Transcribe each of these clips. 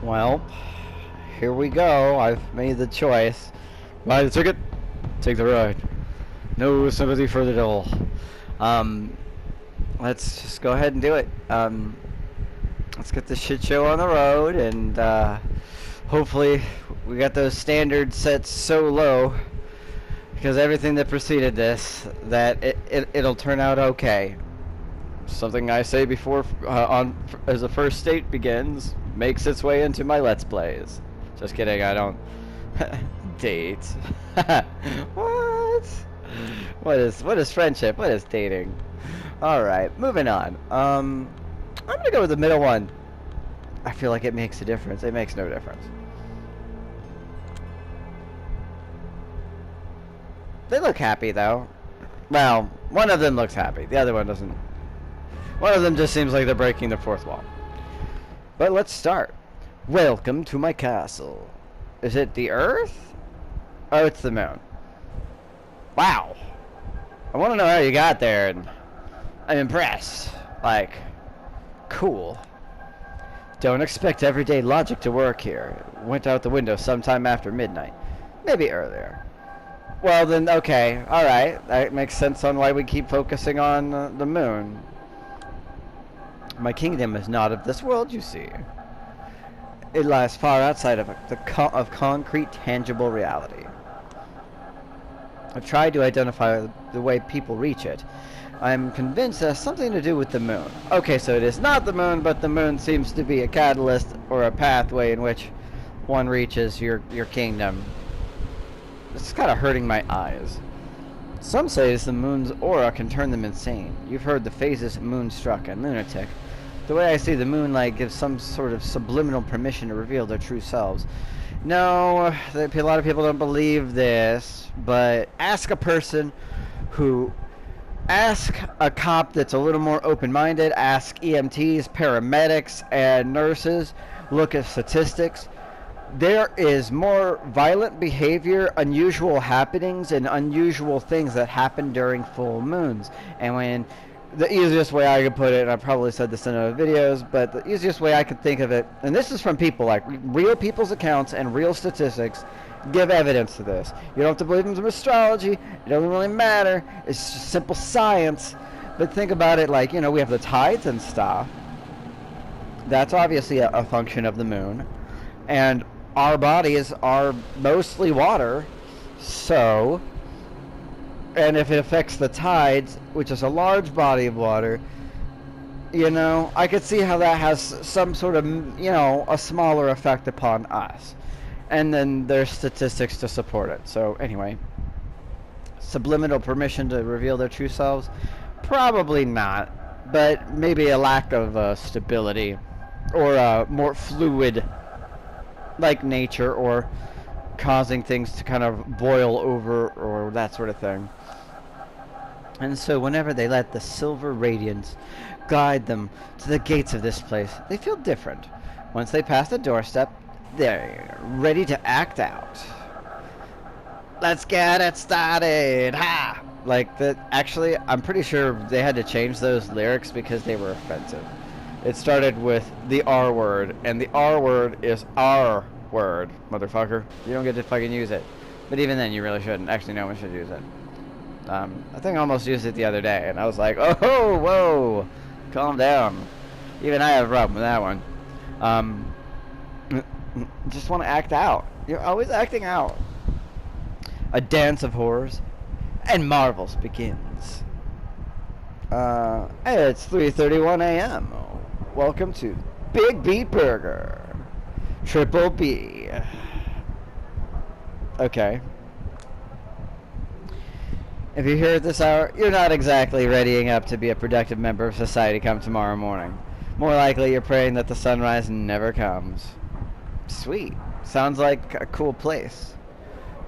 Well, here we go. I've made the choice. Buy the ticket, take the ride. No sympathy for the devil. Um, let's just go ahead and do it. Let's get this shit show on the road, and hopefully we got those standards set so low, because everything that preceded this, that it'll turn out okay. Something I say before as the first state begins makes its way into my Let's Plays. Just kidding, I don't date. What? What is friendship? What is dating? Alright, moving on. I'm gonna go with the middle one. I feel like it makes a difference. It makes no difference. They look happy though. Well, one of them looks happy. The other one doesn't. One of them just seems like they're breaking the fourth wall. But let's start. Welcome to my castle. Is it the Earth? Oh, it's the moon. Wow. I want to know how you got there, and I'm impressed. Like, cool. Don't expect everyday logic to work here. Went out the window sometime after midnight. Maybe earlier. Well then, okay. Alright. That makes sense on why we keep focusing on the moon. My kingdom is not of this world, you see. It lies far outside of concrete, tangible reality. I've tried to identify the way people reach it. I'm convinced it has something to do with the moon. Okay, so it is not the moon, but the moon seems to be a catalyst or a pathway in which one reaches your kingdom. This is kind of hurting my eyes. Some say it's the moon's aura can turn them insane. You've heard the phases moonstruck and lunatic. The way I see the moonlight gives some sort of subliminal permission to reveal their true selves. No, a lot of people don't believe this, but ask a person who... Ask a cop that's a little more open-minded. Ask EMTs, paramedics, and nurses. Look at statistics. There is more violent behavior, unusual happenings, and unusual things that happen during full moons. And when... The easiest way I could put it, and I probably said this in other videos, but the easiest way I could think of it, and this is from people, like real people's accounts and real statistics, give evidence to this. You don't have to believe in astrology. It doesn't really matter. It's just simple science. But think about it like, you know, we have the tides and stuff. That's obviously a function of the moon. And our bodies are mostly water. So... And if it affects the tides, which is a large body of water, you know, I could see how that has some sort of, you know, a smaller effect upon us. And then there's statistics to support it. So anyway, subliminal permission to reveal their true selves? Probably not. But maybe a lack of stability, or a more fluid, like nature, or causing things to kind of boil over, or that sort of thing. And so whenever they let the silver radiance guide them to the gates of this place, they feel different. Once they pass the doorstep, they're ready to act out. Let's get it started! Ha! Like, that. Actually, I'm pretty sure they had to change those lyrics because they were offensive. It started with the R word, and the R word is our word, motherfucker. You don't get to fucking use it. But even then, you really shouldn't. Actually, no one should use it. I think I almost used it the other day, and I was like, oh, whoa, calm down. Even I have a problem with that one. Just want to act out. You're always acting out. A dance of horrors and marvels begins. Hey, it's 3:31 a.m. Welcome to Big Beat Burger. Triple B. Okay. If you're here at this hour, you're not exactly readying up to be a productive member of society come tomorrow morning. More likely, you're praying that the sunrise never comes. Sweet. Sounds like a cool place.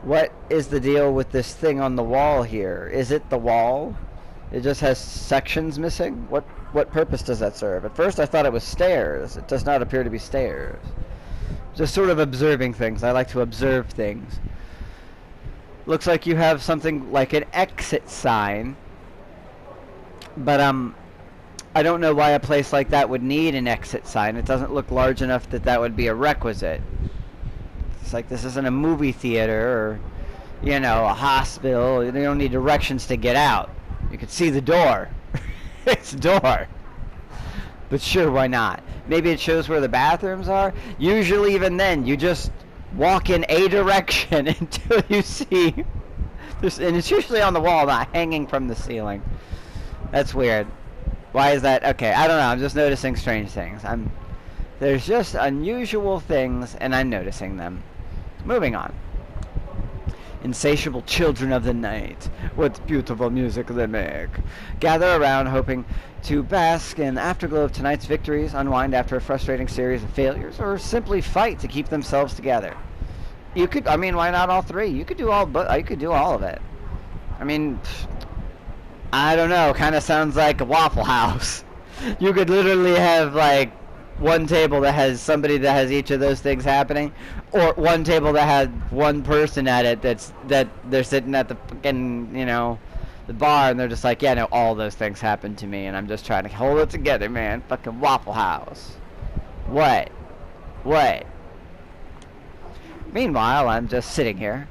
What is the deal with this thing on the wall here? Is it the wall? It just has sections missing? What purpose does that serve? At first I thought it was stairs. It does not appear to be stairs. Just sort of observing things. I like to observe things. Looks like you have something like an exit sign. But I don't know why a place like that would need an exit sign. It doesn't look large enough that that would be a requisite. It's like this isn't a movie theater or, you know, a hospital. You don't need directions to get out. You can see the door. It's a door. But sure, why not? Maybe it shows where the bathrooms are. Usually even then, you just walk in a direction until you see... and it's usually on the wall, not hanging from the ceiling. That's weird. Why is that? Okay, I don't know. I'm just noticing strange things. There's just unusual things, and I'm noticing them. Moving on. Insatiable children of the night. What beautiful music they make. Gather around hoping to bask in the afterglow of tonight's victories, unwind after a frustrating series of failures, or simply fight to keep themselves together. You could, I mean, why not all three? You could do all, but you could do all of it. I mean... I don't know, kind of sounds like a Waffle House. You could literally have, like, one table that has somebody that has each of those things happening, or one table that had one person at it that they're sitting at the fucking, you know, the bar, and they're just like, yeah, no, all those things happened to me, and I'm just trying to hold it together, man. Fucking Waffle House. What? Meanwhile, I'm just sitting here,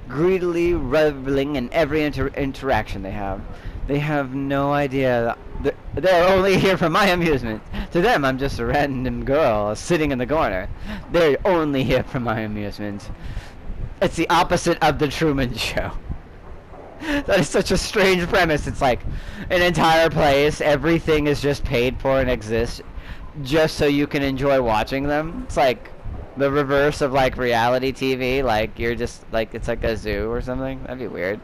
greedily reveling in every interaction they have. They have no idea. They're only here for my amusement. To them, I'm just a random girl sitting in the corner. They're only here for my amusement. It's the opposite of the Truman Show. That is such a strange premise. It's like an entire place, everything is just paid for and exists just so you can enjoy watching them. It's like the reverse of like reality TV. Like you're just like, it's like a zoo or something. That'd be weird.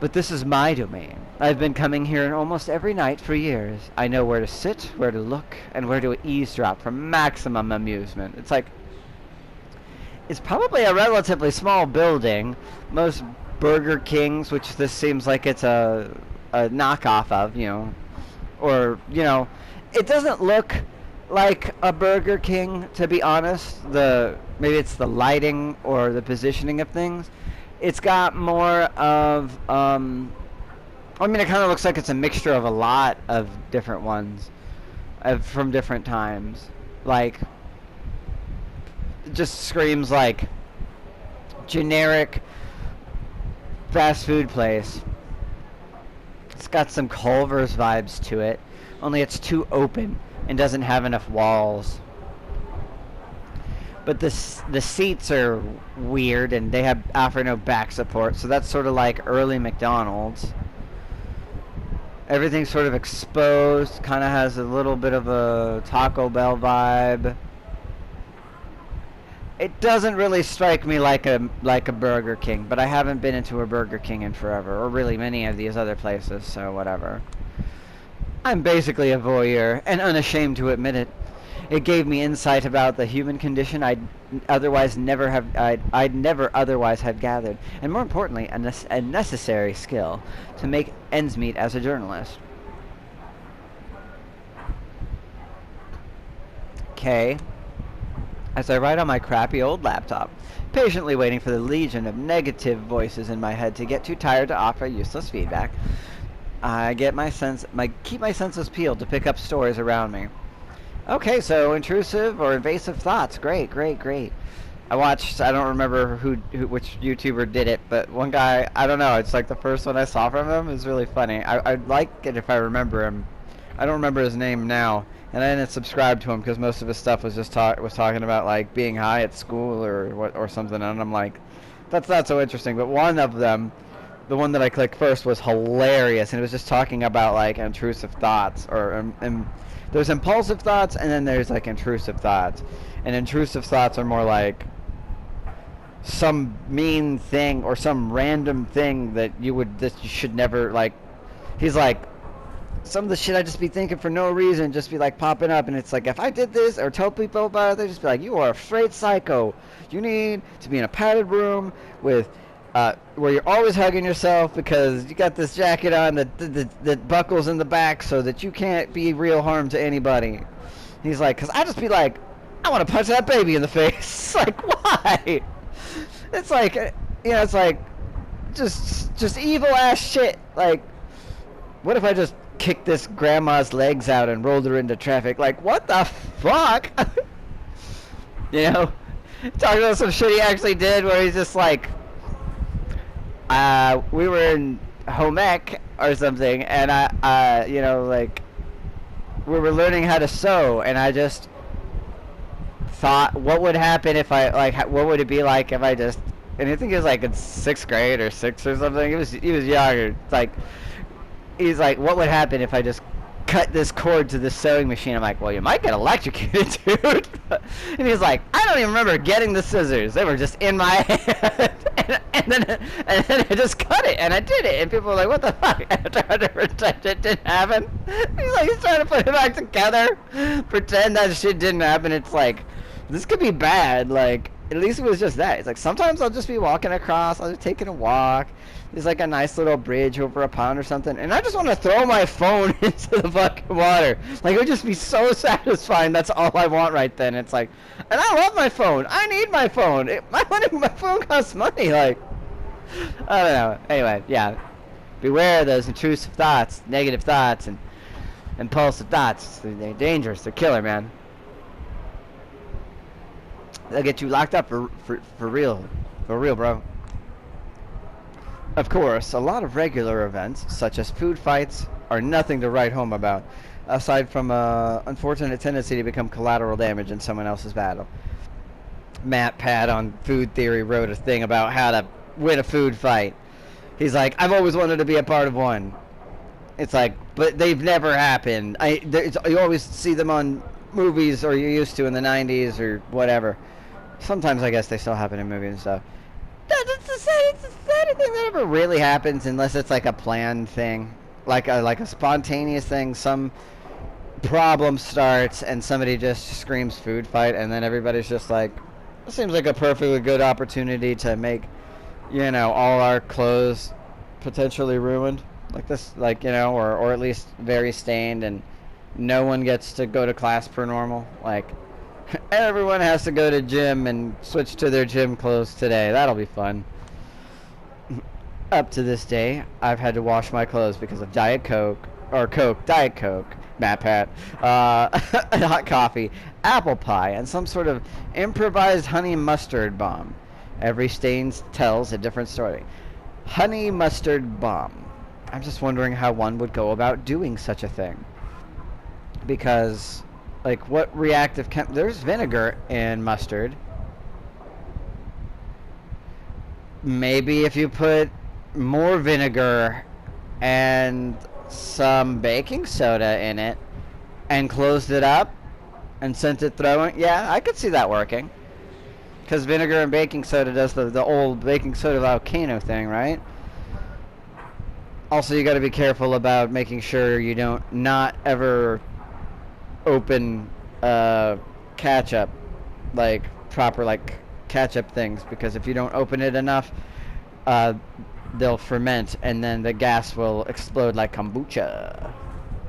But this is my domain. I've been coming here almost every night for years. I know where to sit, where to look, and where to eavesdrop for maximum amusement. It's like, it's probably a relatively small building. Most Burger Kings, which this seems like it's a knockoff of, you know, or, you know, it doesn't look like a Burger King, to be honest. Maybe it's the lighting or the positioning of things. It's got more of, I mean, it kind of looks like it's a mixture of a lot of different ones from different times. Like, it just screams like generic fast food place. It's got some Culver's vibes to it, only it's too open and doesn't have enough walls. But the seats are weird, and they offer no back support, so that's sort of like early McDonald's. Everything's sort of exposed, kind of has a little bit of a Taco Bell vibe. It doesn't really strike me like a Burger King, but I haven't been into a Burger King in forever, or really many of these other places, so whatever. I'm basically a voyeur, and unashamed to admit it. It gave me insight about the human condition I'd never otherwise have gathered, and more importantly, a necessary skill to make ends meet as a journalist. Okay. As I write on my crappy old laptop, patiently waiting for the legion of negative voices in my head to get too tired to offer useless feedback, I keep my senses peeled to pick up stories around me. Okay, so intrusive or invasive thoughts. Great. I watched, I don't remember which YouTuber did it, but one guy, I don't know, it's like the first one I saw from him. It was really funny. I'd like it if I remember him. I don't remember his name now, and I didn't subscribe to him because most of his stuff was just talking about like being high at school or something, and I'm like, that's not so interesting. But one of them, the one that I clicked first, was hilarious, and it was just talking about like intrusive thoughts or there's impulsive thoughts, and then there's like intrusive thoughts. And intrusive thoughts are more like some mean thing or some random thing that you should never, like, he's like, some of the shit I just be thinking for no reason just be like popping up, and it's like, if I did this or tell people about it, they just be like, you are a straight psycho. You need to be in a padded room with where you're always hugging yourself because you got this jacket on that buckles in the back so that you can't be real harm to anybody. He's like, because I just be like, I want to punch that baby in the face. Like, why? It's like, you know, it's like just evil ass shit. Like, what if I just kicked this grandma's legs out and rolled her into traffic. Like, what the fuck? You know? Talking about some shit he actually did where he's just like, we were in home ec or something, and you know, like, we were learning how to sew, and I just thought, what would happen if I, like, what would it be like if I just, and I think he was like in 6th grade or 6th or something. He was younger. It's like, he's like, what would happen if I just cut this cord to the sewing machine? I'm like, well, you might get electrocuted, dude. And he's like, I don't even remember getting the scissors. They were just in my hand. and then I just cut it, and I did it. And people were like, what the fuck? And I tried to pretend it didn't happen. He's like, he's trying to put it back together, pretend that shit didn't happen. It's like, this could be bad. Like, at least it was just that. It's like, sometimes I'll just be walking across, I'll be taking a walk. There's like a nice little bridge over a pond or something, and I just want to throw my phone into the fucking water. Like, it would just be so satisfying. That's all I want right then. It's like, and I love my phone. I need my phone. My phone costs money. Like, I don't know. Anyway, yeah. Beware of those intrusive thoughts, negative thoughts, and impulsive thoughts. They're dangerous. They're killer, man. They'll get you locked up for real. For real, bro. Of course, a lot of regular events, such as food fights, are nothing to write home about, aside from an unfortunate tendency to become collateral damage in someone else's battle. Matt Pat on Food Theory wrote a thing about how to win a food fight. He's like, I've always wanted to be a part of one. It's like, but they've never happened. You always see them on movies, or you used to in the 90s or whatever. Sometimes I guess they still happen in movies and stuff. It's the sad thing that ever really happens, unless it's like a planned thing, like a spontaneous thing. Some problem starts and somebody just screams food fight, and then everybody's just like, it seems like a perfectly good opportunity to make, you know, all our clothes potentially ruined, like this, like, you know, or at least very stained, and no one gets to go to class per normal. Like, everyone has to go to gym and switch to their gym clothes today. That'll be fun. Up to this day, I've had to wash my clothes because of Diet Coke, Matt Pat, hot coffee, apple pie, and some sort of improvised honey mustard bomb. Every stain tells a different story. Honey mustard bomb. I'm just wondering how one would go about doing such a thing. Because, like, what reactive there's vinegar in mustard. Maybe if you put more vinegar and some baking soda in it and closed it up and sent it throwing, yeah, I could see that working. Because vinegar and baking soda does the old baking soda volcano thing, right? Also, you got to be careful about making sure you don't not ever open ketchup, like proper like ketchup things, because if you don't open it enough, they'll ferment and then the gas will explode like kombucha.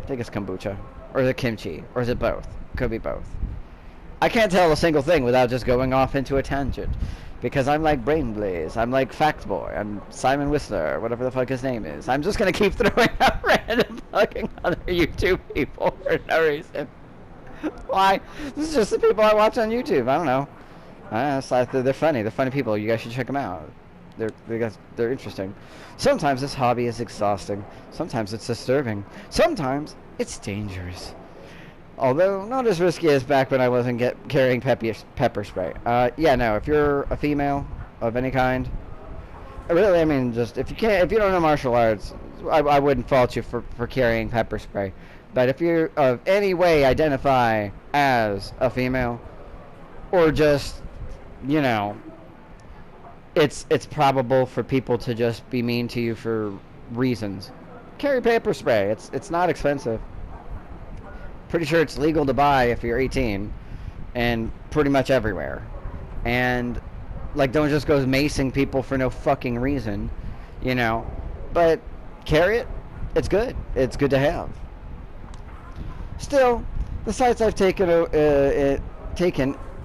I think it's kombucha, or is it kimchi, or is it both? Could be both. I can't tell a single thing without just going off into a tangent, because I'm like Brain Blaze, I'm like Fact Boy, I'm Simon Whistler, whatever the fuck his name is. I'm just gonna keep throwing out random fucking other YouTube people for no reason. Why? This is just the people I watch on YouTube. I don't know. They're funny. They're funny people. You guys should check them out. They're interesting. Sometimes this hobby is exhausting. Sometimes it's disturbing. Sometimes it's dangerous. Although not as risky as back when I wasn't carrying pepper spray. Yeah, no. If you're a female of any kind, really, I mean, just if you don't know martial arts, I wouldn't fault you for carrying pepper spray. But if you of any way identify as a female, or just, you know, it's probable for people to just be mean to you for reasons. Carry pepper spray. It's not expensive. Pretty sure it's legal to buy if you're 18, and pretty much everywhere. And like, don't just go macing people for no fucking reason, you know. But carry it. It's good. It's good to have. Still, the sites I've taken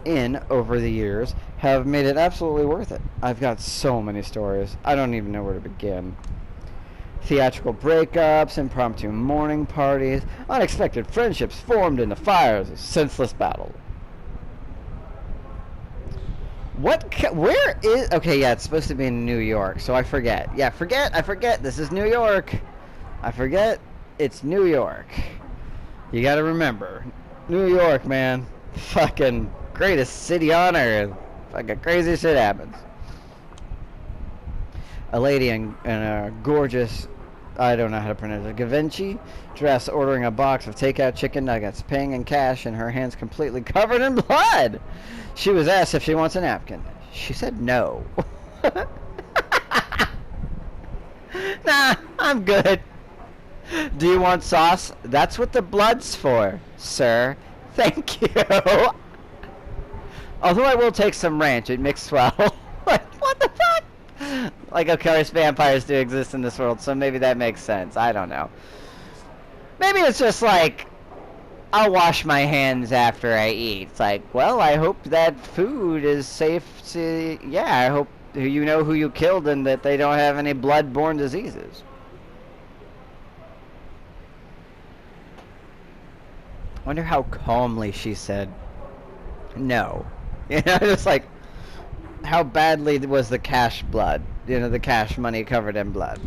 in over the years have made it absolutely worth it. I've got so many stories. I don't even know where to begin. Theatrical breakups, impromptu mourning parties, unexpected friendships formed in the fires of senseless battle. Where is... Okay, yeah, it's supposed to be in New York, so I forget. Yeah, I forget. This is New York. I forget. It's New York. You gotta remember. New York, man. Fucking greatest city on earth. Fucking crazy shit happens. A lady in a gorgeous, I don't know how to pronounce it, Givenchy dress ordering a box of takeout chicken nuggets, paying in cash, and her hands completely covered in blood. She was asked if she wants a napkin. She said no. Nah, I'm good. Do you want sauce? That's what the blood's for, sir. Thank you. Although I will take some ranch, it mixed well. Like, what the fuck? Like, of course, vampires do exist in this world, so maybe that makes sense. I don't know. Maybe it's just like, I'll wash my hands after I eat. It's like, well, I hope that food is safe to... Yeah, I hope you know who you killed and that they don't have any blood-borne diseases. Wonder how calmly she said no. You know, just like, how badly was the cash blood? You know, the cash money covered in blood.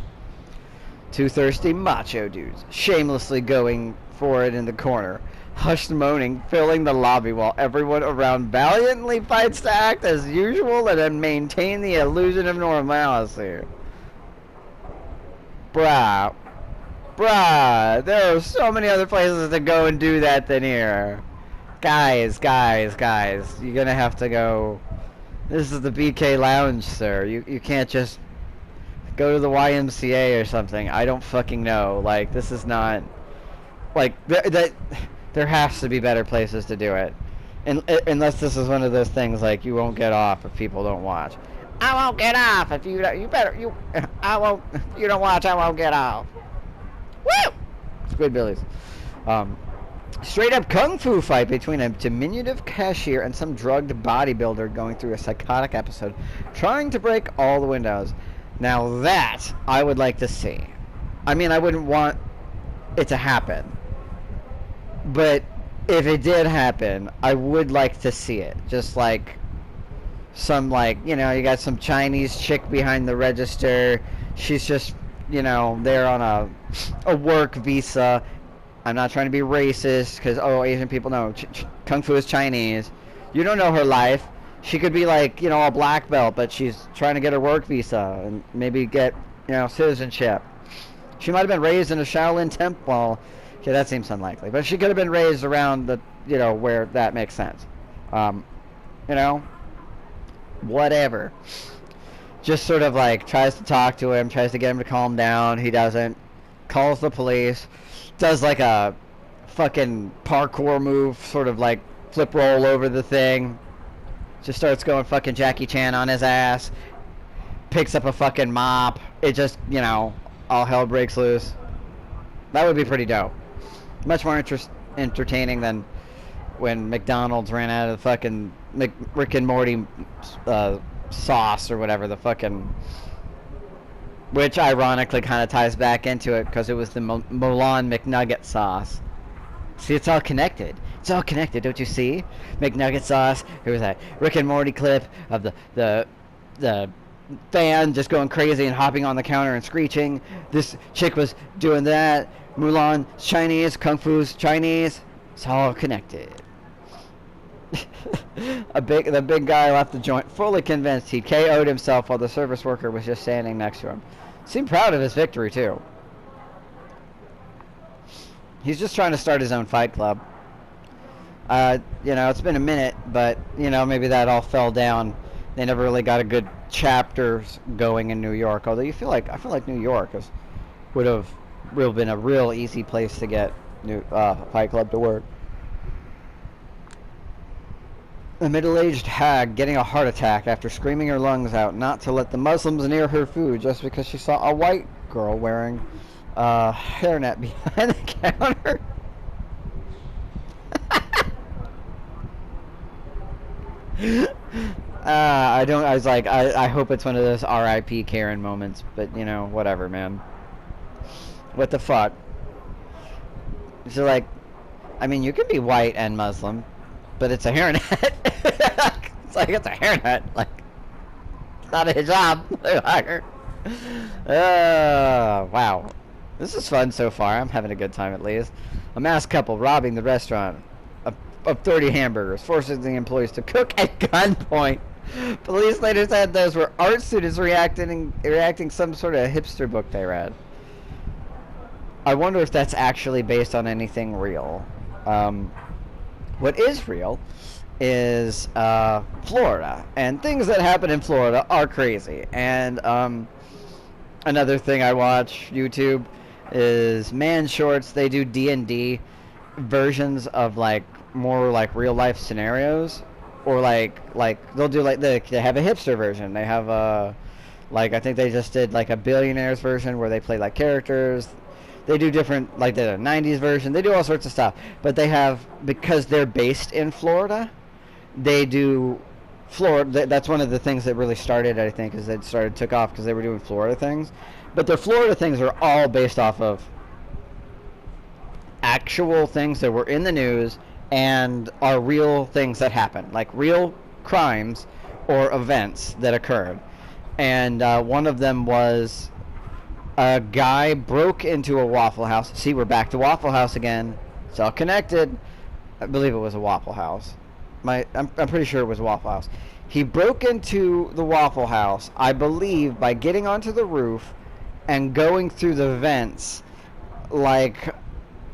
Two thirsty macho dudes, shamelessly going for it in the corner. Hushed moaning, filling the lobby while everyone around valiantly fights to act as usual and then maintain the illusion of normalcy. Bruh. Bruh, there are so many other places to go and do that than here. Guys, you're gonna have to go. This is the BK Lounge, sir. You can't just go to the YMCA or something. I don't fucking know. Like, this is not... Like, there has to be better places to do it. Unless this is one of those things like, you won't get off if people don't watch. I won't get off if you don't... If you don't watch, I won't get off. Woo! Squidbillies. Straight up kung fu fight between a diminutive cashier and some drugged bodybuilder going through a psychotic episode, trying to break all the windows. Now that I would like to see. I mean, I wouldn't want it to happen, but if it did happen, I would like to see it. Just like some, like, you know, you got some Chinese chick behind the register. She's just, you know, there on a work visa. I'm not trying to be racist, because, oh, Asian people know. Kung Fu is Chinese. You don't know her life. She could be, like, you know, a black belt, but she's trying to get her work visa and maybe get, you know, citizenship. She might have been raised in a Shaolin temple. Okay, that seems unlikely. But she could have been raised around the, you know, where that makes sense. You know? Whatever. Just sort of, like, tries to talk to him, tries to get him to calm down. He doesn't. Calls the police. Does like a fucking parkour move, sort of like flip roll over the thing. Just starts going fucking Jackie Chan on his ass. Picks up a fucking mop. It just, you know, all hell breaks loose. That would be pretty dope. Much more entertaining than when McDonald's ran out of the fucking Rick and Morty sauce or whatever the fucking... Which ironically kind of ties back into it because it was the Mulan McNugget sauce. See, it's all connected. It's all connected, don't you see? McNugget sauce. There was that Rick and Morty clip of the fan just going crazy and hopping on the counter and screeching. This chick was doing that. Mulan's Chinese, Kung Fu's Chinese. It's all connected. The big guy left the joint fully convinced he'd KO'd himself while the service worker was just standing next to him. Seemed proud of his victory too. He's just trying to start his own fight club. You know, it's been a minute, but you know, maybe that all fell down. They never really got a good chapters going in New York. Although I feel like New York would have been a real easy place to get new fight club to work. A middle-aged hag getting a heart attack after screaming her lungs out not to let the Muslims near her food just because she saw a white girl wearing a hairnet behind the counter. I was like, I hope it's one of those R.I.P. Karen moments, but you know, whatever, man. What the fuck? So like, I mean, you can be white and Muslim, but it's a hairnet. It's like, it's a hairnet. Like, it's not a hijab. Wow. This is fun so far. I'm having a good time at least. A masked couple robbing the restaurant of 30 hamburgers, forcing the employees to cook at gunpoint. Police later said those were art students reacting some sort of hipster book they read. I wonder if that's actually based on anything real. What is real is Florida, and things that happen in Florida are crazy. And another thing I watch YouTube is Man Shorts. They do D&D versions of like more like real life scenarios, or like they'll do like they have a hipster version. They have like I think they just did like a billionaires version where they play like characters. They do different, like the 90s version. They do all sorts of stuff. But they have, because they're based in Florida, they do Florida. That's one of the things that really started, I think, is it took off because they were doing Florida things. But their Florida things are all based off of actual things that were in the news and are real things that happened, like real crimes or events that occurred. And one of them was a guy broke into a Waffle House. See, we're back to Waffle House again. It's all connected. I believe it was a Waffle House. I'm pretty sure it was a Waffle House. He broke into the Waffle House, I believe, by getting onto the roof and going through the vents like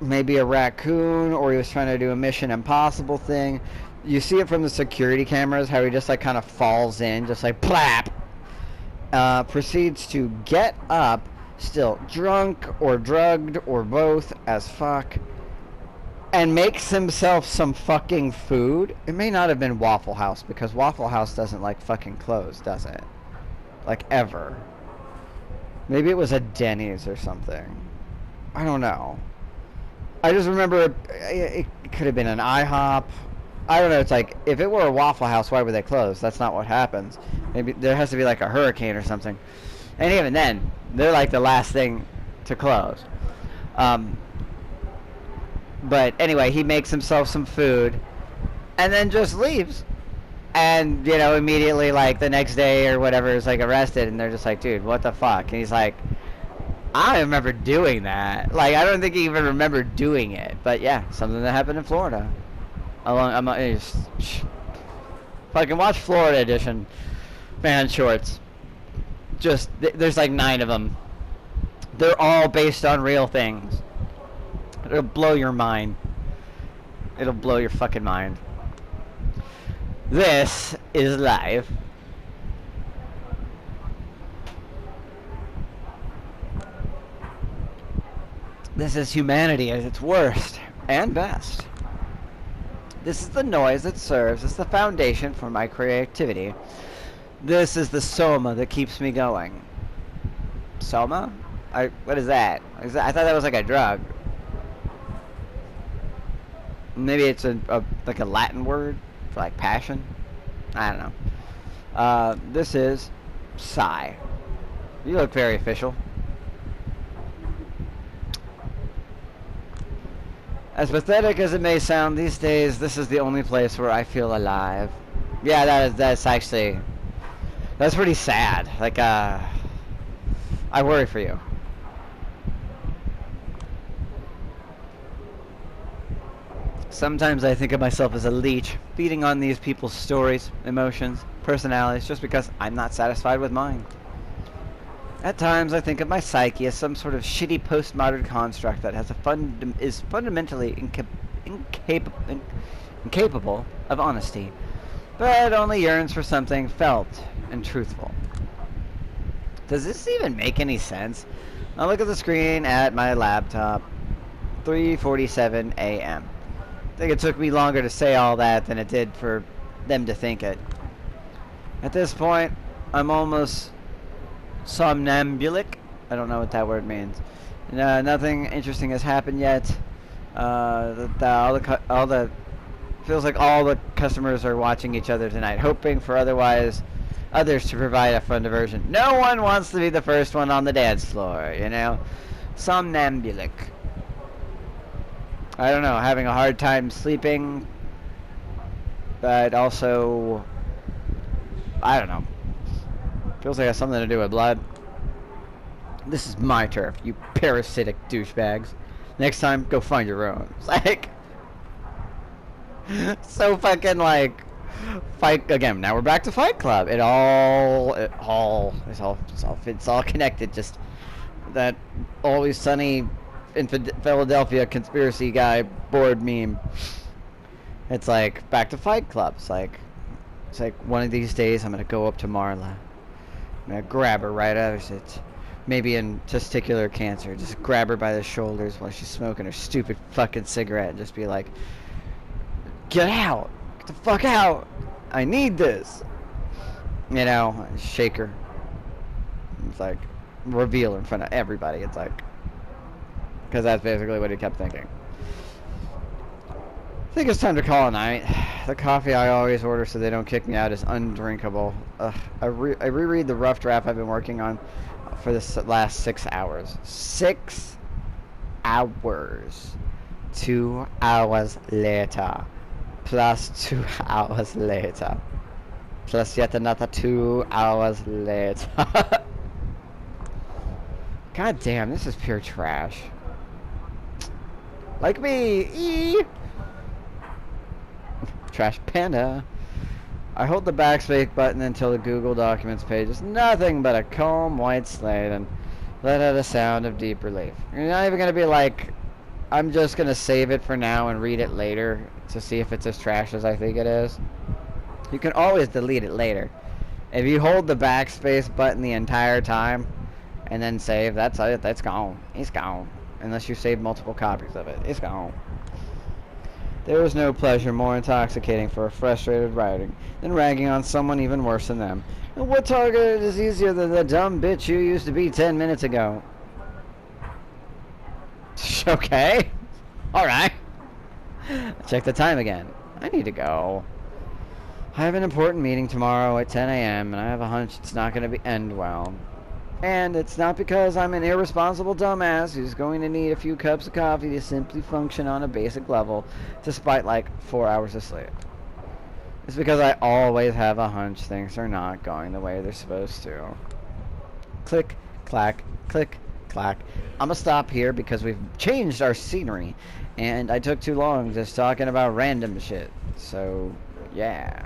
maybe a raccoon, or he was trying to do a Mission Impossible thing. You see it from the security cameras, how he just like kind of falls in, just like plap. Proceeds to get up, still drunk or drugged or both as fuck, and makes himself some fucking food. It may not have been Waffle House, because Waffle House doesn't like fucking close, does it? Like ever. Maybe it was a Denny's or something. I don't know. I just remember it could have been an IHOP. I don't know. It's like, if it were a Waffle House, why would they close? That's not what happens. Maybe there has to be like a hurricane or something. And even then, they're like the last thing to close. But anyway, he makes himself some food and then just leaves. And, you know, immediately, like, the next day or whatever, is, like, arrested. And they're just like, dude, what the fuck? And he's like, I don't remember doing that. Like, I don't think he even remembered doing it. But, yeah, something that happened in Florida. Fucking watch Florida Edition Man Shorts. Just, there's like 9 of them. They're all based on real things. It'll blow your mind. It'll blow your fucking mind. This is live. This is humanity at its worst and best. This is the noise that serves as the foundation for my creativity. This is the soma that keeps me going. Soma? What is that? I thought that was like a drug. Maybe it's like a Latin word for like passion. I don't know. This is Psy. You look very official. As pathetic as it may sound, these days this is the only place where I feel alive. Yeah, that's actually, that's pretty sad. Like, I worry for you. Sometimes I think of myself as a leech, feeding on these people's stories, emotions, personalities, just because I'm not satisfied with mine. At times I think of my psyche as some sort of shitty postmodern construct that has is fundamentally incapable of honesty, but only yearns for something felt and truthful. Does this even make any sense? I look at the screen at my laptop. 3:47 a.m. I think it took me longer to say all that than it did for them to think it. At this point, I'm almost somnambulic. I don't know what that word means. Nothing interesting has happened yet. Feels like all the customers are watching each other tonight, hoping for others to provide a fun diversion. No one wants to be the first one on the dance floor, you know. somnambulic. I don't know, having a hard time sleeping, but also, I don't know. Feels like it has something to do with blood. This is my turf, you parasitic douchebags. Next time, go find your own. It's like, so fucking like, fight again. Now we're back to Fight Club. It's all connected. Just that Always Sunny in Philadelphia conspiracy guy board meme. It's like back to Fight Club. It's like one of these days I'm gonna go up to Marla. I'm gonna grab her right out of it. Maybe in testicular cancer. Just grab her by the shoulders while she's smoking her stupid fucking cigarette and just be like, get out! Get the fuck out! I need this! You know, shake her. It's like, reveal her in front of everybody. It's like, because that's basically what he kept thinking. I think it's time to call a night. The coffee I always order so they don't kick me out is undrinkable. I reread the rough draft I've been working on for the last 6 hours. 6 hours. 2 hours later. Plus 2 hours later. Plus yet another 2 hours later. God damn, this is pure trash. Like me! Trash Panda. I hold the backspace button until the Google Documents page is nothing but a calm white slate and let out a sound of deep relief. You're not even going to be like, I'm just going to save it for now and read it later to see if it's as trash as I think it is. You can always delete it later. If you hold the backspace button the entire time and then save, that's it. That's gone. It's gone. Unless you save multiple copies of it. It's gone. There is no pleasure more intoxicating for a frustrated writer than ragging on someone even worse than them. And what target is easier than the dumb bitch you used to be 10 minutes ago? Okay. Alright. Check the time again. I need to go. I have an important meeting tomorrow at 10 a.m. and I have a hunch it's not going to end well. And it's not because I'm an irresponsible dumbass who's going to need a few cups of coffee to simply function on a basic level, despite like 4 hours of sleep. It's because I always have a hunch things are not going the way they're supposed to. Click, clack, click, clack. I'm gonna stop here because we've changed our scenery, and I took too long just talking about random shit. So, yeah.